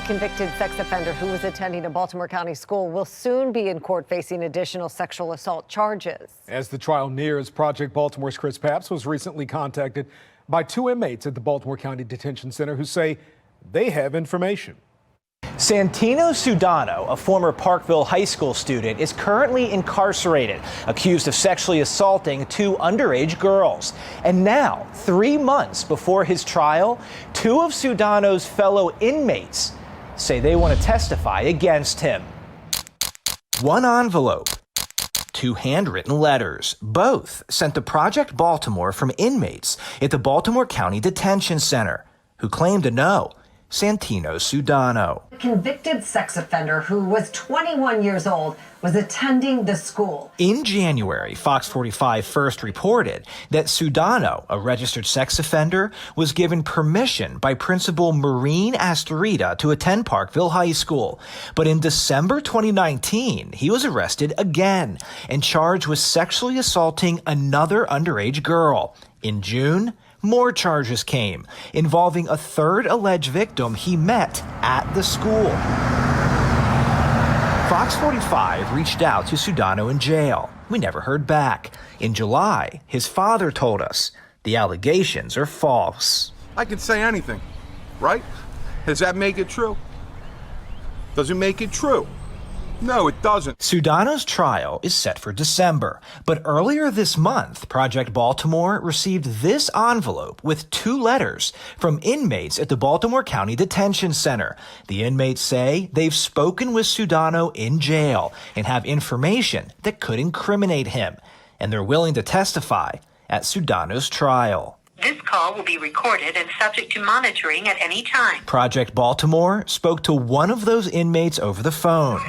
convicted sex offender who was attending a Baltimore County school will soon be in court facing additional sexual assault charges. As the trial nears, Project Baltimore's Chris Papps was recently contacted by two inmates at the Baltimore County Detention Center who say they have information. Santino Sudano, a former Parkville High School student, is currently incarcerated, accused of sexually assaulting two underage girls. And now, 3 months before his trial, two of Sudano's fellow inmates say they want to testify against him. One envelope, two handwritten letters, both sent to Project Baltimore from inmates at the Baltimore County Detention Center, who claim to know Santino Sudano. A convicted sex offender who was 21 years old was attending the school. In January, Fox 45 first reported that Sudano, a registered sex offender, was given permission by Principal Maureen Astarita to attend Parkville High School. But in December 2019, he was arrested again and charged with sexually assaulting another underage girl. In June, more charges came, involving a third alleged victim he met at the school. Fox 45 reached out to Sudano in jail. We never heard back. In July, his father told us the allegations are false. I can say anything, right? Does that make it true? Does it make it true? No, it doesn't. Sudano's trial is set for December, but earlier this month, Project Baltimore received this envelope with 2 letters from inmates at the Baltimore County Detention Center. The inmates say they've spoken with Sudano in jail and have information that could incriminate him, and they're willing to testify at Sudano's trial. This call will be recorded and subject to monitoring at any time. Project Baltimore spoke to one of those inmates over the phone.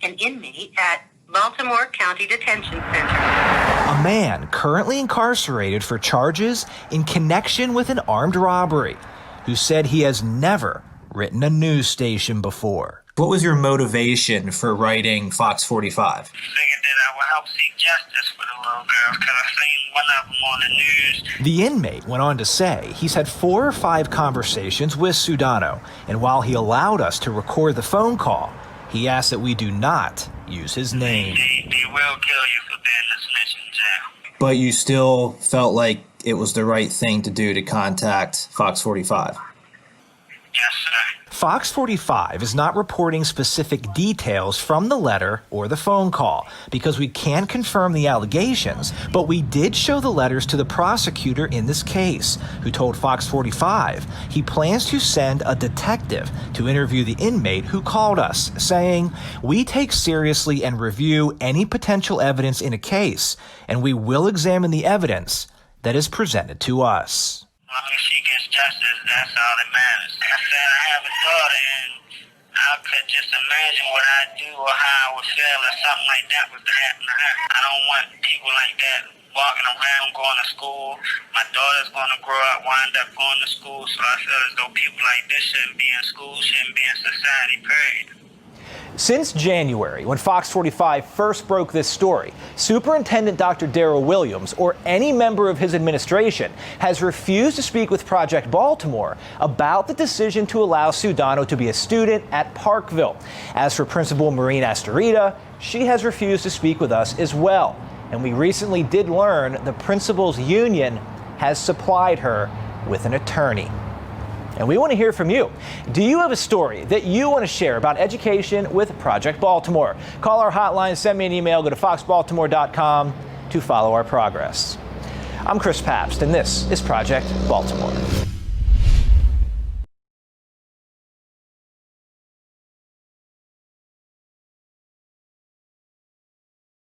An inmate at Baltimore County Detention Center. A man currently incarcerated for charges in connection with an armed robbery, who said he has never written a news station before. What was your motivation for writing Fox 45? Figured that I would help seek justice for the little girls because I seen one of them on the news. The inmate went on to say he's had 4 or 5 conversations with Sudano, and while he allowed us to record the phone call, he asked that we do not use his name. They will kill you for being a snitch in jail. But you still felt like it was the right thing to do to contact Fox 45? Yes, sir. Fox 45 is not reporting specific details from the letter or the phone call because we can't confirm the allegations, but we did show the letters to the prosecutor in this case, who told Fox 45 he plans to send a detective to interview the inmate who called us, saying, "We take seriously and review any potential evidence in a case, and we will examine the evidence that is presented to us." As long as she gets justice, that's all that matters. I said I have a daughter, and I could just imagine what I'd do or how I would feel if something like that was to happen to her. I don't want people like that walking around, going to school. My daughter's going to grow up, wind up going to school, so I feel as though people like this shouldn't be in school, shouldn't be in society, period. Since January, when Fox 45 first broke this story, Superintendent Dr. Darrell Williams, or any member of his administration, has refused to speak with Project Baltimore about the decision to allow Sudano to be a student at Parkville. As for Principal Maureen Astarita, she has refused to speak with us as well. And we recently did learn the principal's union has supplied her with an attorney. And we want to hear from you. Do you have a story that you want to share about education with Project Baltimore? Call our hotline, send me an email, go to foxbaltimore.com to follow our progress. I'm Chris Papps, and this is Project Baltimore.